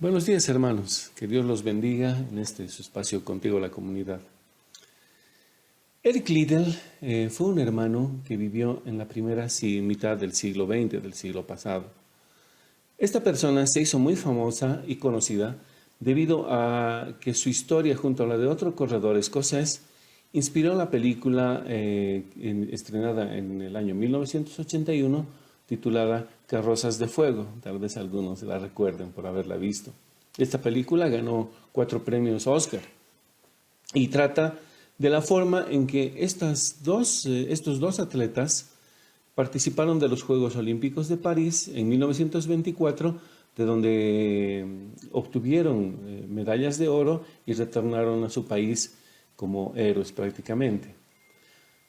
Buenos días, hermanos. Que Dios los bendiga en su espacio Contigo la Comunidad. Eric Liddell fue un hermano que vivió en la primera mitad del siglo XX, del siglo pasado. Esta persona se hizo muy famosa y conocida debido a que su historia junto a la de otro corredor escocés inspiró la película estrenada en el año 1981 titulada Carrozas de Fuego. Tal vez algunos la recuerden por haberla visto. Esta película ganó 4 premios Oscar y trata de la forma en que estos dos atletas participaron de los Juegos Olímpicos de París en 1924, de donde obtuvieron medallas de oro y retornaron a su país como héroes prácticamente.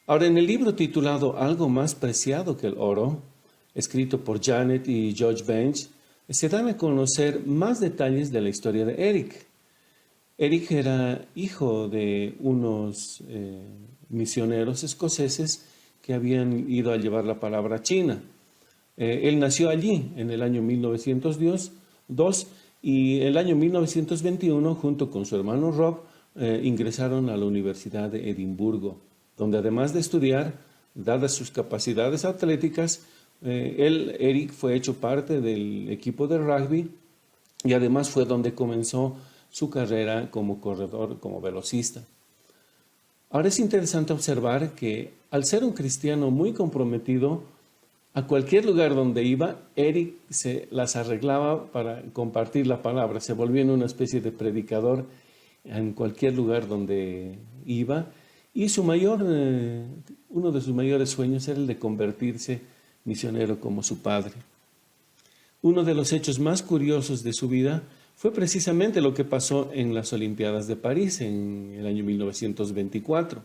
Ahora, en el libro titulado Algo más preciado que el oro, escrito por Janet y George Bench, se dan a conocer más detalles de la historia de Eric. Eric era hijo de unos misioneros escoceses que habían ido a llevar la palabra a China. Él nació allí en el año 1902 y en el año 1921, junto con su hermano Rob, ingresaron a la Universidad de Edimburgo, donde además de estudiar, dadas sus capacidades atléticas, Eric fue hecho parte del equipo de rugby y además fue donde comenzó su carrera como corredor, como velocista. Ahora es interesante observar que al ser un cristiano muy comprometido, a cualquier lugar donde iba, Eric se las arreglaba para compartir la palabra. Se volvió en una especie de predicador en cualquier lugar donde iba. Y uno de sus mayores sueños era el de convertirse misionero como su padre. Uno de los hechos más curiosos de su vida fue precisamente lo que pasó en las Olimpiadas de París en el año 1924,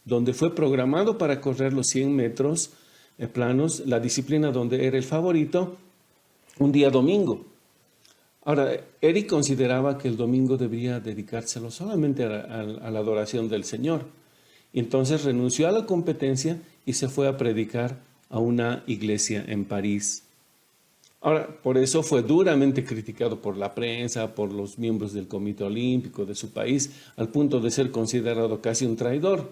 donde fue programado para correr los 100 metros planos, la disciplina donde era el favorito, un día domingo. Ahora, Eric consideraba que el domingo debía dedicárselo solamente a la adoración del Señor. Y entonces renunció a la competencia y se fue a predicar a una iglesia en París. Ahora, por eso fue duramente criticado por la prensa, por los miembros del Comité Olímpico de su país, al punto de ser considerado casi un traidor.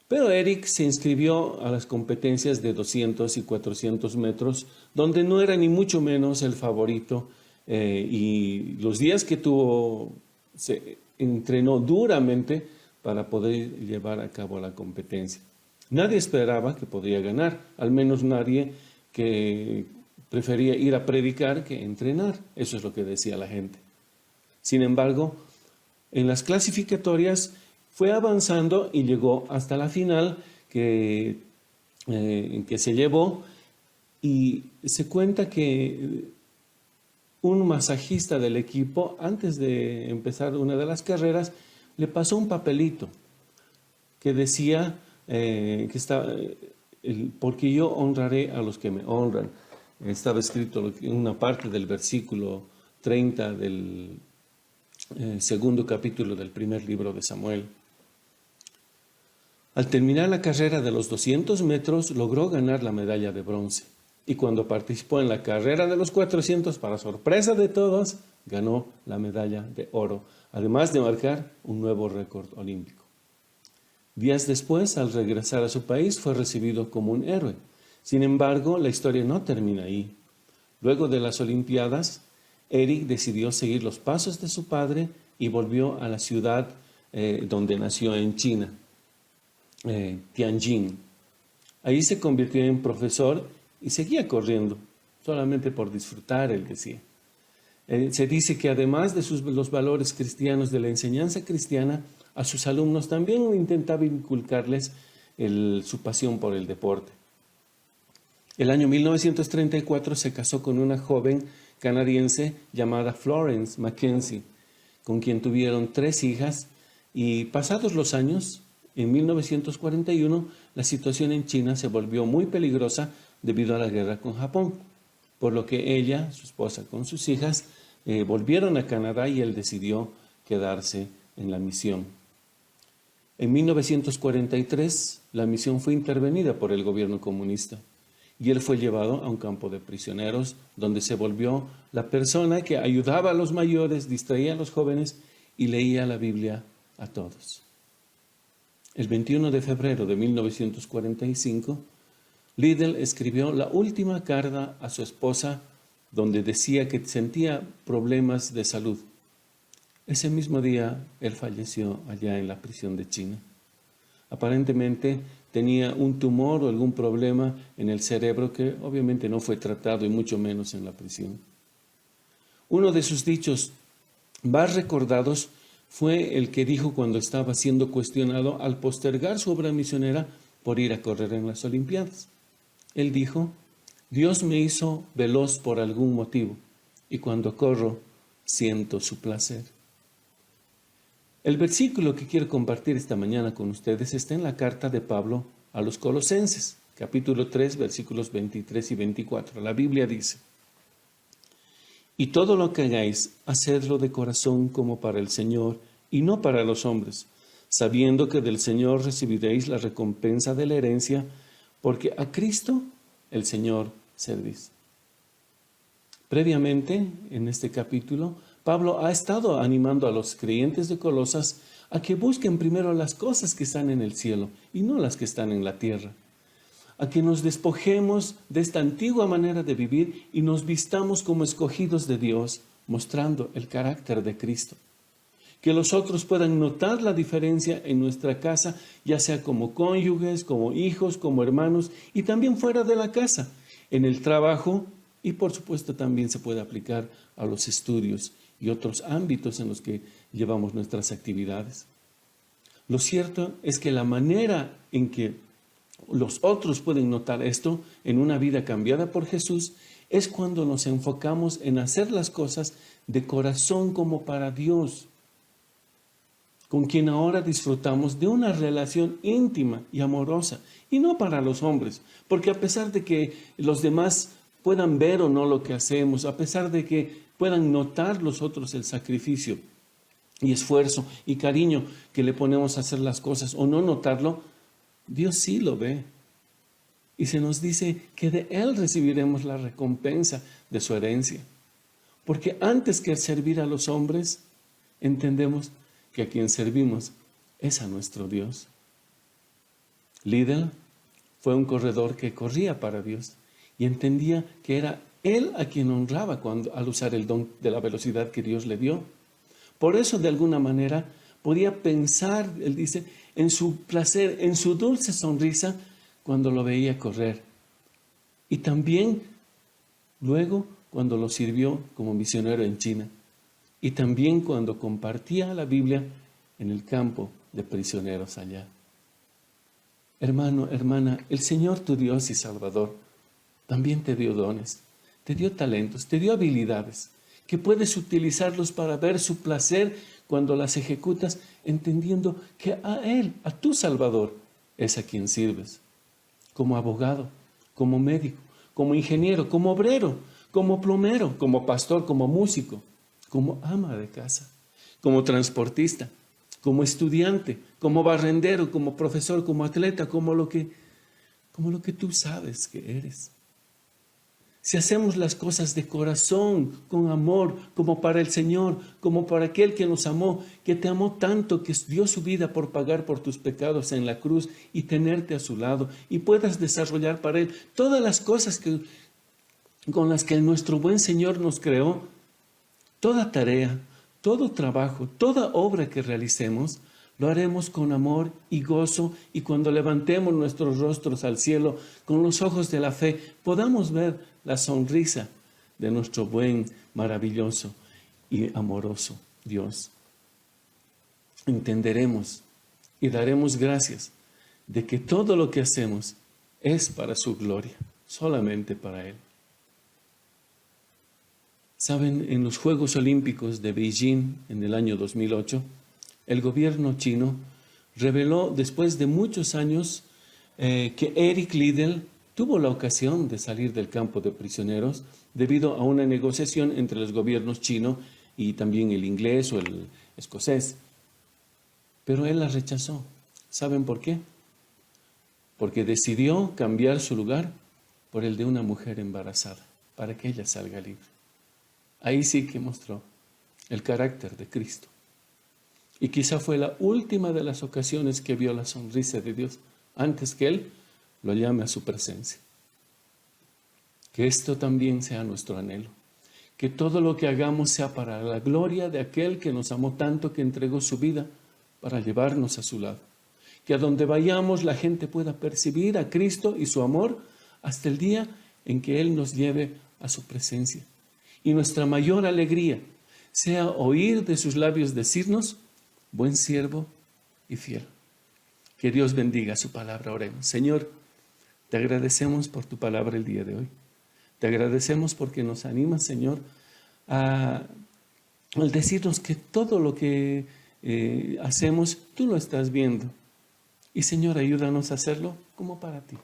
Pero Eric se inscribió a las competencias de 200 y 400 metros, donde no era ni mucho menos el favorito, y los días que tuvo, se entrenó duramente para poder llevar a cabo la competencia. Nadie esperaba que podría ganar, al menos nadie que prefería ir a predicar que entrenar. Eso es lo que decía la gente. Sin embargo, en las clasificatorias fue avanzando y llegó hasta la final que se llevó, y se cuenta que un masajista del equipo, antes de empezar una de las carreras, le pasó un papelito que decía porque yo honraré a los que me honran. Estaba escrito en una parte del versículo 30 del segundo capítulo del primer libro de Samuel. Al terminar la carrera de los 200 metros, logró ganar la medalla de bronce. Y cuando participó en la carrera de los 400, para sorpresa de todos, ganó la medalla de oro, además de marcar un nuevo récord olímpico. Días después, al regresar a su país, fue recibido como un héroe. Sin embargo, la historia no termina ahí. Luego de las Olimpiadas, Eric decidió seguir los pasos de su padre y volvió a la ciudad donde nació en China, Tianjin. Ahí se convirtió en profesor y seguía corriendo, solamente por disfrutar, él decía. Se dice que además de los valores cristianos, de la enseñanza cristiana, a sus alumnos también intentaba inculcarles su pasión por el deporte. El año 1934 se casó con una joven canadiense llamada Florence Mackenzie, con quien tuvieron 3 hijas, y pasados los años, en 1941, la situación en China se volvió muy peligrosa debido a la guerra con Japón, por lo que ella, su esposa con sus hijas, volvieron a Canadá y él decidió quedarse en la misión. En 1943, la misión fue intervenida por el gobierno comunista y él fue llevado a un campo de prisioneros, donde se volvió la persona que ayudaba a los mayores, distraía a los jóvenes y leía la Biblia a todos. El 21 de febrero de 1945, Liddell escribió la última carta a su esposa, donde decía que sentía problemas de salud. Ese mismo día, él falleció allá en la prisión de China. Aparentemente tenía un tumor o algún problema en el cerebro que obviamente no fue tratado y mucho menos en la prisión. Uno de sus dichos más recordados fue el que dijo cuando estaba siendo cuestionado al postergar su obra misionera por ir a correr en las Olimpiadas. Él dijo: Dios me hizo veloz por algún motivo y cuando corro siento su placer. El versículo que quiero compartir esta mañana con ustedes está en la carta de Pablo a los Colosenses, capítulo 3, versículos 23 y 24. La Biblia dice: Y todo lo que hagáis, hacedlo de corazón como para el Señor y no para los hombres, sabiendo que del Señor recibiréis la recompensa de la herencia, porque a Cristo el Señor servís. Previamente, en este capítulo, Pablo ha estado animando a los creyentes de Colosas a que busquen primero las cosas que están en el cielo y no las que están en la tierra. A que nos despojemos de esta antigua manera de vivir y nos vistamos como escogidos de Dios, mostrando el carácter de Cristo. Que los otros puedan notar la diferencia en nuestra casa, ya sea como cónyuges, como hijos, como hermanos y también fuera de la casa, en el trabajo y por supuesto también se puede aplicar a los estudios y otros ámbitos en los que llevamos nuestras actividades. Lo cierto es que la manera en que los otros pueden notar esto en una vida cambiada por Jesús es cuando nos enfocamos en hacer las cosas de corazón como para Dios, con quien ahora disfrutamos de una relación íntima y amorosa, y no para los hombres, porque a pesar de que los demás puedan ver o no lo que hacemos, a pesar de que puedan notar los otros el sacrificio y esfuerzo y cariño que le ponemos a hacer las cosas o no notarlo, Dios sí lo ve. Y se nos dice que de Él recibiremos la recompensa de su herencia. Porque antes que servir a los hombres, entendemos que a quien servimos es a nuestro Dios. Liddell fue un corredor que corría para Dios y entendía que era Él a quien honraba al usar el don de la velocidad que Dios le dio. Por eso, de alguna manera, podía pensar, él dice, en su placer, en su dulce sonrisa cuando lo veía correr. Y también luego cuando lo sirvió como misionero en China. Y también cuando compartía la Biblia en el campo de prisioneros allá. Hermano, hermana, el Señor tu Dios y Salvador también te dio dones, te dio talentos, te dio habilidades, que puedes utilizarlos para ver su placer cuando las ejecutas, entendiendo que a Él, a tu Salvador, es a quien sirves. Como abogado, como médico, como ingeniero, como obrero, como plomero, como pastor, como músico, como ama de casa, como transportista, como estudiante, como barrendero, como profesor, como atleta, como lo que tú sabes que eres. Si hacemos las cosas de corazón, con amor, como para el Señor, como para aquel que nos amó, que te amó tanto, que dio su vida por pagar por tus pecados en la cruz y tenerte a su lado, y puedas desarrollar para Él todas las cosas con las que nuestro buen Señor nos creó, toda tarea, todo trabajo, toda obra que realicemos, lo haremos con amor y gozo, y cuando levantemos nuestros rostros al cielo con los ojos de la fe, podamos ver la sonrisa de nuestro buen, maravilloso y amoroso Dios. Entenderemos y daremos gracias de que todo lo que hacemos es para su gloria, solamente para Él. Saben, en los Juegos Olímpicos de Beijing en el año 2008, el gobierno chino reveló después de muchos años que Eric Liddell tuvo la ocasión de salir del campo de prisioneros debido a una negociación entre los gobiernos chino y también el inglés o el escocés. Pero él la rechazó. ¿Saben por qué? Porque decidió cambiar su lugar por el de una mujer embarazada, para que ella salga libre. Ahí sí que mostró el carácter de Cristo. Y quizá fue la última de las ocasiones que vio la sonrisa de Dios antes que Él lo llame a su presencia. Que esto también sea nuestro anhelo. Que todo lo que hagamos sea para la gloria de aquel que nos amó tanto que entregó su vida para llevarnos a su lado. Que a donde vayamos la gente pueda percibir a Cristo y su amor hasta el día en que Él nos lleve a su presencia. Y nuestra mayor alegría sea oír de sus labios decirnos: buen siervo y fiel. Que Dios bendiga su palabra. Oremos. Señor, te agradecemos por tu palabra el día de hoy. Te agradecemos porque nos animas, Señor, al decirnos que todo lo que hacemos, tú lo estás viendo. Y Señor, ayúdanos a hacerlo como para ti.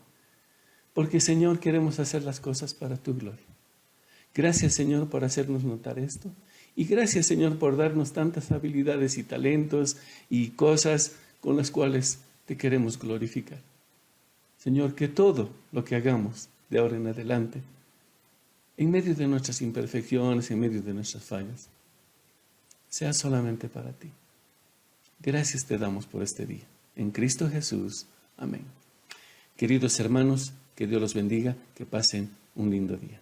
Porque Señor, queremos hacer las cosas para tu gloria. Gracias, Señor, por hacernos notar esto. Y gracias, Señor, por darnos tantas habilidades y talentos y cosas con las cuales te queremos glorificar. Señor, que todo lo que hagamos de ahora en adelante, en medio de nuestras imperfecciones, en medio de nuestras fallas, sea solamente para ti. Gracias te damos por este día. En Cristo Jesús. Amén. Queridos hermanos, que Dios los bendiga, que pasen un lindo día.